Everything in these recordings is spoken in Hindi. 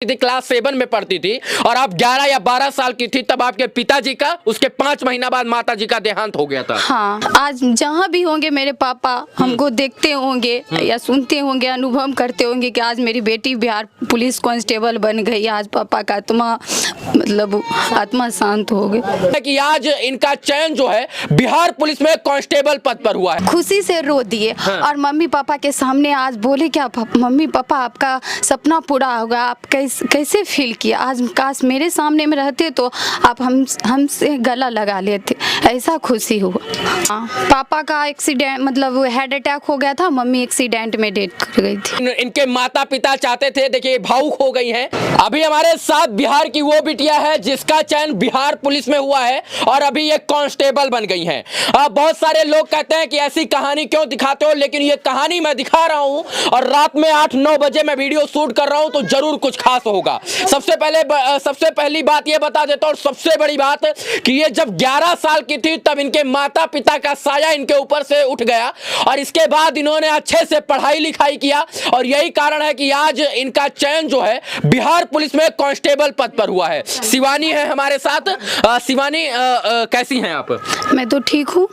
क्लास 7 में पढ़ती थी और आप 11 या 12 साल की थी तब आपके पिताजी का उसके 5 महीना बाद माताजी का देहांत हो गया था। हाँ, आज जहाँ भी होंगे मेरे पापा हमको देखते होंगे या सुनते होंगे, अनुभव करते होंगे कि आज मेरी बेटी बिहार पुलिस कांस्टेबल बन गई। आज पापा का आत्मा शांत हो गई कि आज इनका चयन जो है बिहार पुलिस में कांस्टेबल पद पर हुआ है। खुशी से रो दिए और मम्मी पापा के सामने आज बोले क्या मम्मी पापा आपका सपना पूरा होगा। आप कैसे फील किया? आज काश मेरे सामने में रहते तो आप हमसे गला लगा लेते, ऐसा खुशी हुआ। पापा का एक्सीडेंट हेड अटैक हो गया था, मम्मी एक्सीडेंट में डेथ कर गई थी। इनके माता पिता चाहते थे, देखिए भावुक हो गई हैं। अभी हमारे साथ बिहार की वो बिटिया है जिसका चयन बिहार पुलिस में हुआ है और अभी ये कांस्टेबल बन गई हैं। बहुत सारे लोग कहते हैं कि ऐसी कहानी क्यों दिखाते हो, लेकिन ये कहानी मैं दिखा रहा हूं और रात में 8-9 बजे मैं वीडियो शूट कर रहा हूं तो जरूर कुछ खास होगा। सबसे पहली बात ये बता देता हूं, सबसे बड़ी बात कि ये जब 11 साल की थी तब इनके माता पिता का साया इनके ऊपर से उठ गया और इसके बाद इन्होंने अच्छे से पढ़ाई लिखाई किया और यही कारण है कि आज इनका चयन जो है बिहार पुलिस में कांस्टेबल पद पर हुआ है। शिवानी है हमारे साथ। शिवानी कैसी हैं आप? मैं तो ठीक हूँ।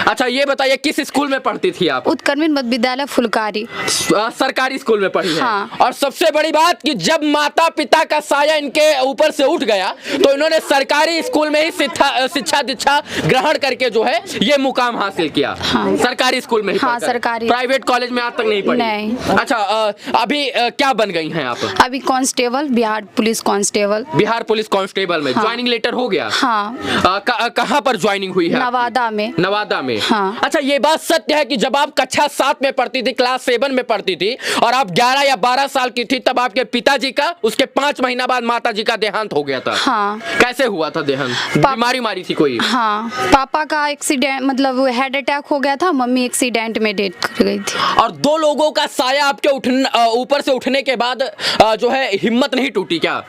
अच्छा ये बताइए किस स्कूल में पढ़ती थी आप? उत्कर्मित मध्य विद्यालय फुलकारी सरकारी स्कूल में पढ़ी है। हाँ। और सबसे बड़ी बात कि जब माता पिता का साया इनके ऊपर से उठ गया तो इन्होंने सरकारी स्कूल में ही शिक्षा दीक्षा ग्रहण करके जो है ये मुकाम हासिल किया। हाँ। सरकारी स्कूल में ही। हाँ, सरकारी। प्राइवेट कॉलेज में आज तक नहीं पढ़ी? नहीं। अच्छा अभी क्या बन गई हैं आप? अभी constable, Bihar police constable. Bihar police constable में ज्वाइनिंग लेटर हो गया? हाँ। कहाँ पर ज्वाइनिंग हुई है? नवादा में। नवादा में। हाँ। अच्छा ये बात सत्य है कि जब आप कक्षा 7 में पढ़ती थी, क्लास 7 में पढ़ती थी और आप 11 या 12 साल की थी तब आपके पिताजी का उसके 5 महीना बाद माताजी का देहांत हो गया था। हाँ। कैसे हुआ था देहांत? बीमारी मारी थी कोई? हाँ, पापा का एक्सीडेंट हेड अटैक हो गया था, मम्मी एक्सीडेंट में डेथ कर गई थी। और 2 लोगों का साया आपके ऊपर से उठने के बाद जो है हिम्मत नहीं टूटी क्या?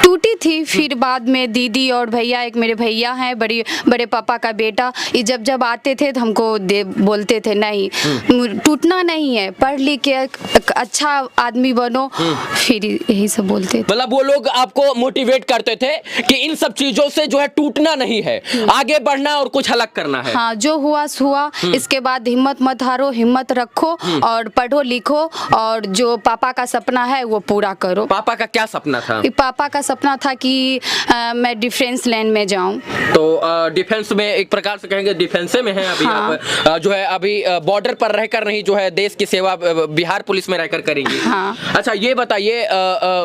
टूटी थी, फिर बाद में दीदी और भैया, एक मेरे भैया हैं बड़े पापा का बेटा, ये जब आते थे तो हमको बोलते थे नहीं टूटना नहीं है, पढ़ लिख के अच्छा आदमी बनो, फिर यही सब बोलते थे। मतलब वो लोग आपको मोटिवेट करते थे कि इन सब चीजों से जो है टूटना नहीं है, आगे बढ़ना और कुछ अलग करना है। हाँ, जो हुआ हुआ, इसके बाद हिम्मत मत हारो, हिम्मत रखो और पढ़ो लिखो और जो पापा का सपना है वो पूरा करो। पापा का क्या सपना था? पापा का सपना था कि मैं डिफेंस लाइन में जाऊं। तो डिफेंस में एक प्रकार से कहेंगे डिफेंस में है अभी। हाँ। आप जो है अभी बॉर्डर पर रहकर नहीं जो है देश की सेवा बिहार पुलिस में रहकर करेंगी। हाँ। अच्छा ये बताइए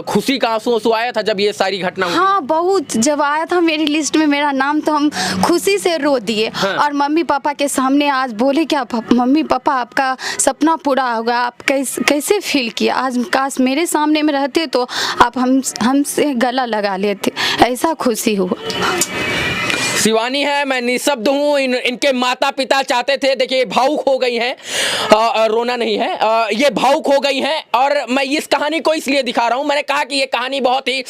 खुशी का आंसू आया था जब ये सारी घटना हुई? हाँ, बहुत। जब आया था मेरी लिस्ट में मेरा नाम तो हम खुशी से रो दिए। हाँ। और मम्मी पापा के सामने आज बोले क्या मम्मी पापा आपका सपना पूरा होगा। आप कैसे फील किया? आज काश मेरे सामने में रहते तो आप हमसे गला लगा लेते, ऐसा खुशी हुआ। शिवानी है, मैं निशब्द हूँ। इनके माता पिता चाहते थे, देखिए भावुक हो गई हैं, रोना नहीं है, ये भावुक हो गई हैं। और मैं इस कहानी को इसलिए दिखा रहा हूँ, मैंने कहा कि ये कहानी बहुत ही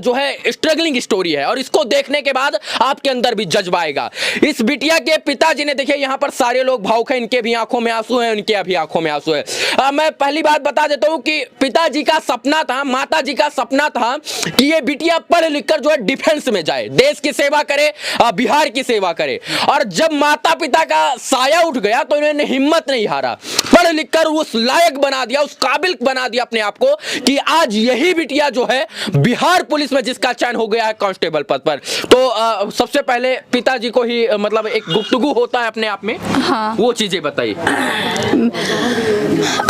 जो है स्ट्रगलिंग स्टोरी है और इसको देखने के बाद आपके अंदर भी जज्बा आएगा। इस बिटिया के पिताजी ने, देखिए यहाँ पर सारे लोग भावुक हैं, इनके भी आंखों में आंसू है, उनके अभी आंखों में आंसू है। मैं पहली बात बता देता हूँ कि पिताजी का सपना था, माता जी का सपना था कि ये बिटिया पढ़ लिख कर जो है डिफेंस में जाए, देश की सेवा करे, बिहार की सेवा करे। और जब माता पिता का साया उठ गया तो इन्होंने हिम्मत नहीं हारा, पढ़ लिख कर उस लायक बना दिया, उस काबिल बना दिया अपने आप को कि आज यही बिटिया जो है बिहार पुलिस में जिसका चयन हो गया है कांस्टेबल पद पर। तो सबसे पहले पिताजी को ही मतलब एक गुफ्तगू होता है अपने आप में। हाँ। वो चीजें बताइए।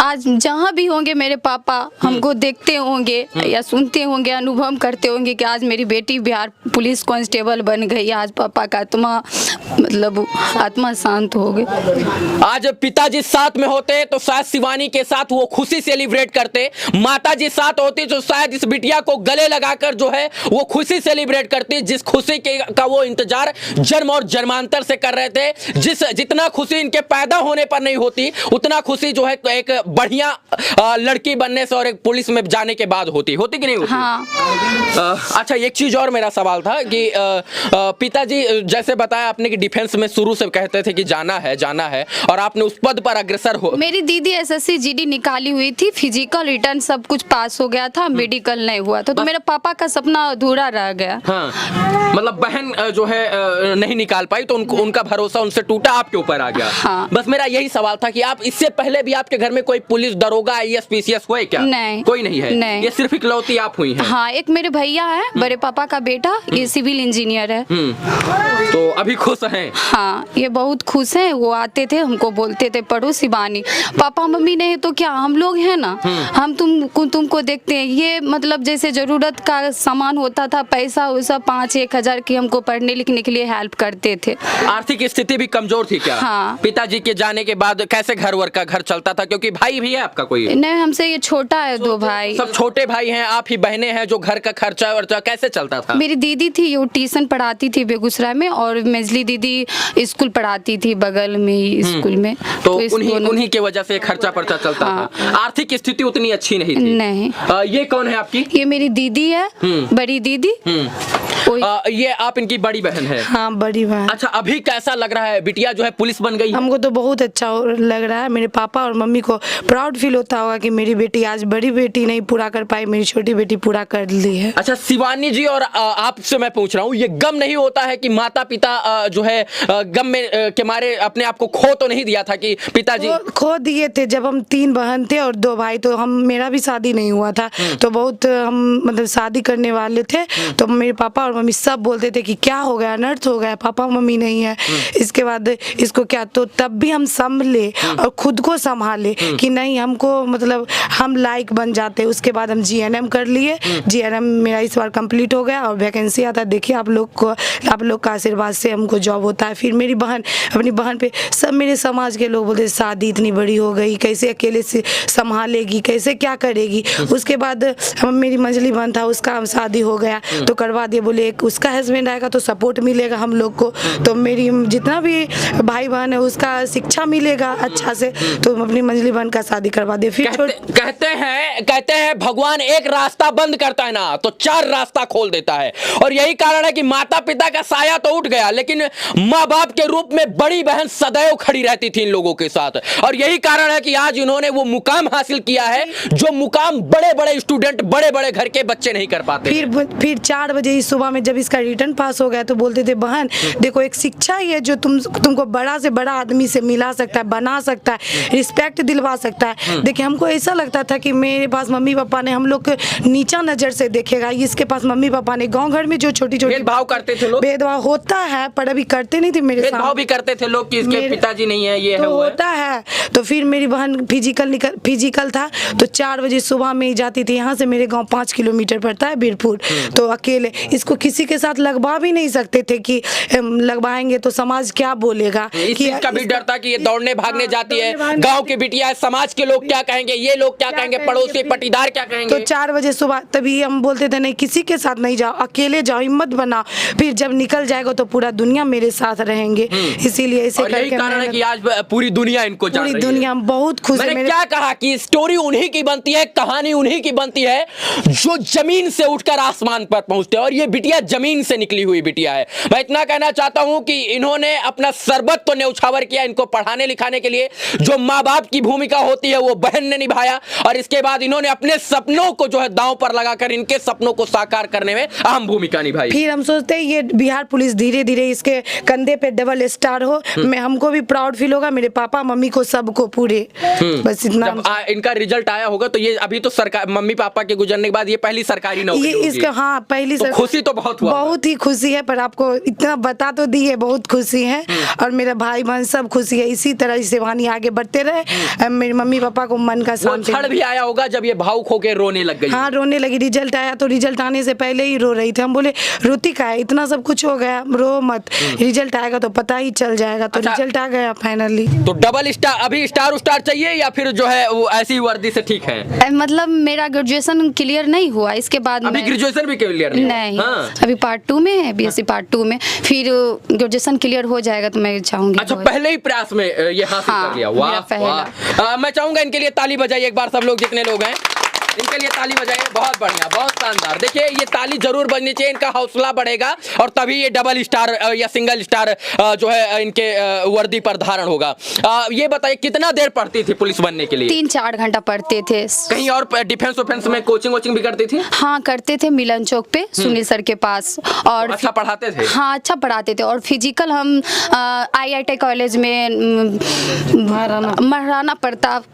आज जहाँ भी होंगे मेरे पापा हमको देखते होंगे या सुनते होंगे, अनुभव करते होंगे कि आज मेरी बेटी बिहार पुलिस कांस्टेबल बन गई। आज पापा का आत्मा शांत हो गई। आज पिताजी साथ में होते तो शायद शिवानी के साथ वो खुशी सेलिब्रेट करते, माताजी साथ होती तो शायद इस बिटिया को गले लगाकर जो है वो खुशी सेलिब्रेट करती, जिस खुशी का वो इंतजार जन्म और जन्मांतर से कर रहे थे। जितना खुशी इनके पैदा होने पर नहीं होती, उतना खुशी जो है एक बढ़िया लड़की बनने से और एक पुलिस में जाने के बाद होती कि नहीं होती? हाँ। अच्छा, एक चीज और मेरा सवाल था कि पिताजी जैसे बताया आपने कि डिफेंस में शुरू से कहते थे कि जाना है और आपने उस पद पर अग्रसर हो। मेरी दीदी एसएससी जीडी निकाली हुई थी, फिजिकल रिटर्न सब कुछ पास हो गया था, मेडिकल नहीं हुआ था, तो मेरे पापा का सपना अधूरा रह गया। हाँ, मतलब बहन जो है नहीं निकाल पाई तो उनका भरोसा उनसे टूटा, आपके ऊपर आ गया। हाँ। बस मेरा यही सवाल था कि आप इससे पहले भी आपके घर में कोई पुलिस दरोगा आईएएस पीसीएस हुए क्या? नहीं, कोई नहीं है। नहीं। ये सिर्फ इकलौती आप हुई हैं। हाँ, एक मेरे भैया है, बड़े पापा का बेटा, ये सिविल इंजीनियर है। तो अभी खुश हैं? हाँ, ये बहुत खुश हैं। वो आते थे, हमको बोलते थे पढ़ो शिवानी, पापा मम्मी नहीं तो क्या, हम लोग हैं ना, हम तुमको देखते हैं। ये मतलब जैसे जरूरत का सामान होता था, पैसा वैसा 5-1 हजार की हमको पढ़ने लिखने के लिए हेल्प करते थे। आर्थिक स्थिति भी कमजोर थी क्या? हाँ। पिताजी के जाने के बाद कैसे घर चलता था? क्योंकि भाई भी है आपका कोई? नहीं, हमसे ये छोटा है, 2 भाई। सब छोटे भाई हैं, आप ही बहनें हैं, जो घर का खर्चा वर्चा कैसे चलता था? मेरी दीदी थी, वो ट्यूशन पढ़ाती थी बेगूसराय में, और मेजली दीदी स्कूल पढ़ाती थी बगल में ही स्कूल में। तो उन्हीं की वजह से खर्चा पर्चा चलता था। आर्थिक स्थिति उतनी अच्छी नहीं थी? नहीं। ये कौन है आपकी? ये मेरी दीदी है, बड़ी दीदी। ये आप इनकी बड़ी बहन है? हाँ, बड़ी बहन। अच्छा, अभी कैसा लग रहा है? बिटिया जो है पुलिस बन गई है। हमको तो बहुत अच्छा लग रहा है। मेरे पापा और मम्मी को प्राउड फील होता होगा कि मेरी बेटी आज बड़ी बेटी नहीं पूरा कर पाई, मेरी छोटी बेटी पूरा कर ली है। अच्छा शिवानी जी, और आपसे मैं पूछ रहा हूँ, ये गम नहीं होता है कि माता पिता जो है गम में के मारे अपने आप को खो तो नहीं दिया था कि पिताजी? खो दिए थे। जब हम 3 बहन थे और 2 भाई, तो मेरा भी शादी नहीं हुआ था, तो बहुत हम मतलब शादी करने वाले थे, तो मेरे पापा और मम्मी सब बोलते थे कि क्या हो गया, अनर्थ हो गया, पापा मम्मी नहीं है, इसके बाद इसको क्या। तो तब भी हम संभले और खुद को संभाले कि नहीं, हमको मतलब हम लायक बन जाते। उसके बाद हम जीएनएम कर लिए। जीएनएम मेरा इस बार कंप्लीट हो गया और वैकेंसी आता। देखिए आप लोग का आशीर्वाद से हमको जॉब होता है। फिर मेरी बहन, अपनी बहन पे सब मेरे समाज के लोग बोलते शादी इतनी बड़ी हो गई, कैसे अकेले से संभालेगी, कैसे क्या करेगी। उसके बाद मेरी मंजली बहन था, उसका शादी हो गया तो करवा दिए। बोले एक उसका हस्बैंड आएगा तो सपोर्ट मिलेगा हम लोग को, तो मेरी जितना भी भाई बहन है उसका शिक्षा मिलेगा अच्छा से, तो अपनी मंजली बहन का शादी करवा दिए। फिर कहते हैं भगवान एक रास्ता बंद करता है ना तो 4 रास्ता खोल देता है, और यही कारण है कि माता पिता का साया तो उठ गया, लेकिन माँ बाप के रूप में बड़ी बहन सदैव खड़ी रहती थी इन लोगों के साथ। और यही कारण है कि आज इन्होंने वो मुकाम हासिल किया है जो मुकाम बड़े बड़े स्टूडेंट, बड़े बड़े घर के बच्चे नहीं कर पाते। फिर 4 बजे इस सुबह में जब इसका रिटर्न पास हो गया तो बोलते थे बहन देखो, एक शिक्षा ही है जो तुमको बड़ा से बड़ा आदमी से मिला सकता है, बना सकता है, रिस्पेक्ट दिलवा सकता है। देखिए हमको ऐसा लगता था कि मेरे पास मम्मी पापा ने हम लोग को नीचा नजर से देखेगा, इसके पास मम्मी पापा ने गांव घर में जो छोटी छोटी भेदभाव करते थे लोग। भेदभाव होता है पर अभी करते नहीं थे। मेरे भेदभाव भी करते थे लोग कि इसके पिताजी नहीं है, ये तो है वो होता है। तो फिर मेरी बहन फिजिकल था तो 4 बजे सुबह में जाती थी। यहाँ से मेरे गांव 5 किलोमीटर पड़ता है बीरपुर, तो अकेले इसको किसी के साथ लगवा भी नहीं सकते थे कि लगवाएंगे तो समाज क्या बोलेगा। इस चीज का भी डर था कि ये दौड़ने भागने जाती है, गांव की बिटिया, समाज के लोग क्या कहेंगे, ये लोग क्या कहेंगे, पड़ोसी पटीदार क्या कहेंगे। तो 4 बजे सुबह तभी हम बोलते थे नहीं, किसी के साथ नहीं जाओ, अकेले जाओ, हिम्मत बनाओ, फिर जब निकल जाएगा तो पूरा दुनिया मेरे साथ रहेंगे। इसीलिए ऐसे करके कारण है कि आज पूरी दुनिया इनको जान रही है। पूरी दुनिया बहुत खुश है। मैंने क्या कहा कि स्टोरी उन्हीं की बनती है, कहानी उन्हीं की बनती है जो जमीन से उठकर आसमान पर पहुंचते हैं, और ये बिटिया जमीन से निकली हुई बिटिया है। मैं इतना कहना चाहता हूं कि इन्होंने अपना सरबत तो न्यौछावर किया, इनको पढ़ाने लिखाने के लिए जो माँ बाप की भूमिका होती है वो बहन ने निभाया, और इसके बाद इन्होंने अपने सपनों को जो है दांव पर लगाकर इनके सपनों को साकार करने में अहम भूमिका निभाई। फिर हम सोचते हैं ये बिहार पुलिस धीरे धीरे इसके कंधे पे डबल स्टार हो, मैं हमको भी प्राउड फील होगा, मेरे पापा मम्मी को सबको पूरे। बस इतना। जब इनका रिजल्ट आया होगा तो ये अभी तो सरकार, मम्मी पापा के गुजरने के बाद ये पहली सरकारी नौकरी होगी। इसका हाँ पहली तो खुशी तो बहुत हुआ, बहुत ही खुशी है, पर आपको इतना बता तो दी है, बहुत खुशी है। और मेरा भाई बहन सब खुशी है। इसी तरह शिवानी आगे बढ़ते रहे, मेरे मम्मी पापा को मन का शांति। क्षण भी आया होगा जब ये भावुक होकर रोने लग गई? हाँ रोने लगी। रिजल्ट आया तो रिजल्ट आने से पहले ही रो रही थी। हम बोले रोती का है, इतना सब कुछ हो गया, रो मत, रिजल्ट आएगा तो पता ही चल जाएगा। तो रिजल्ट आ गया फाइनली। तो डबल स्टार, अभी स्टार चाहिए या फिर जो है वो ऐसी वर्दी से ठीक है? मतलब मेरा ग्रेजुएशन क्लियर नहीं हुआ, इसके बाद अभी ग्रेजुएशन भी क्लियर नहीं। हाँ। अभी पार्ट 2 में है, बीएससी पार्ट 2 में, फिर ग्रेजुएशन क्लियर हो जाएगा तो मैं चाहूंगी। अच्छा, पहले ही प्रयास में ये हासिल कर लिया। वाह मेरा पहला। वाह। मैं चाहूंगा इनके लिए ताली बजाइए एक बार सब लोग, जितने लोग हैं इनके लिए ताली बजाइए। बहुत बढ़िया, बहुत शानदार। देखिए ये ताली जरूर बजनी चाहिए, इनका हौसला बढ़ेगा और तभी ये डबल स्टार या सिंगल स्टार जो है इनके वर्दी पर धारण होगा। ये बताइए कितना देर पढ़ती थी पुलिस बनने के लिए? 3-4 घंटा पढ़ते थे। कहीं और डिफेंस उफेंस में कोचिंग वोचिंग भी करती थी? हाँ करते थे, मिलन चौक पे सुनील सर के पास। और अच्छा पढ़ाते थे? हाँ अच्छा पढ़ाते थे। और फिजिकल हम IIT कॉलेज में महाराणा प्रताप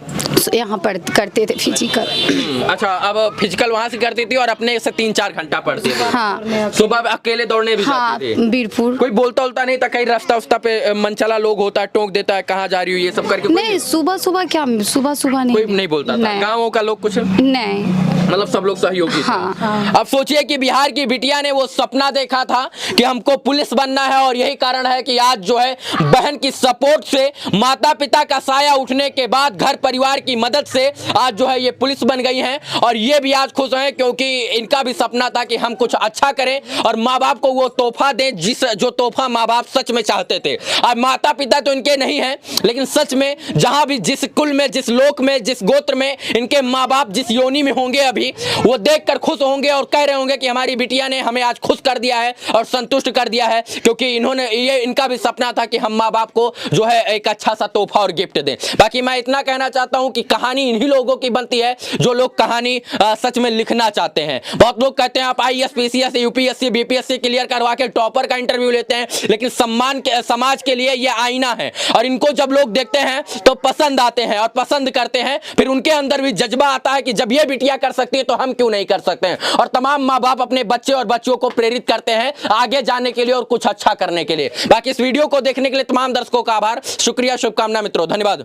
यहाँ पर करते थे फिजिकल। अच्छा, अब फिजिकल वहाँ से करती थी और अपने से 3-4 घंटा पढ़ती थी। हाँ सुबह अकेले दौड़ने भी हाँ जाती थी? वीरपुर। कोई बोलता नहीं था कहीं रास्ता उस्ता पे मनचला लोग होता है, टोक देता है कहाँ जा रही हो ये सब करके? नहीं सुबह क्या, सुबह नहीं, कोई नहीं बोलता था? गाँवों का लोग कुछ नहीं, मतलब सब लोग सहयोगी थे। हाँ। अब सोचिए कि बिहार की बिटिया ने वो सपना देखा था कि हमको पुलिस बनना है और यही कारण है कि आज जो है बहन की सपोर्ट से, माता पिता का साया उठने के बाद, घर परिवार की मदद से आज जो है ये पुलिस बन गई हैं। और ये भी आज खुश हैं क्योंकि इनका भी सपना था कि हम कुछ अच्छा करें और माँ बाप को वो तोहफा दें जो तोहफा माँ बाप सच में चाहते थे। अब माता पिता तो इनके नहीं हैं, लेकिन सच में जहां भी जिस कुल में, जिस लोक में, जिस गोत्र में इनके माँ बाप जिस योनि में होंगे अभी, वो देखकर खुश होंगे और कह रहे होंगे कि हमारी बिटिया ने हमें आज खुश कर दिया है और संतुष्ट कर दिया है, क्योंकि इन्होंने ये इनका भी सपना था कि हम माँ बाप को जो है एक अच्छा सा तोहफा और गिफ्ट दें। बाकी मैं इतना कहना चाहता हूं कि कहानी इन्हीं लोगों की बनती है जो लोग कहानी सच में लिखना चाहते हैं। बहुत लोग कहते हैं आप IAS PCS UPSC BPSC clear करवा के टॉपर का इंटरव्यू लेते हैं, लेकिन सम्मान के समाज के लिए ये आईना है और इनको जब लोग देखते हैं तो पसंद आते हैं और पसंद करते हैं। फिर उनके अंदर भी जज्बा आता है कि जब ये बिटिया कर सकती है तो हम क्यों नहीं कर सकते हैं। और तमाम माँ बाप अपने बच्चे और बच्चियों को प्रेरित करते हैं आगे जाने के लिए और कुछ अच्छा करने के लिए। बाकी इस वीडियो को देखने के लिए तमाम दर्शकों का आभार, शुक्रिया, शुभकामना मित्रों, धन्यवाद।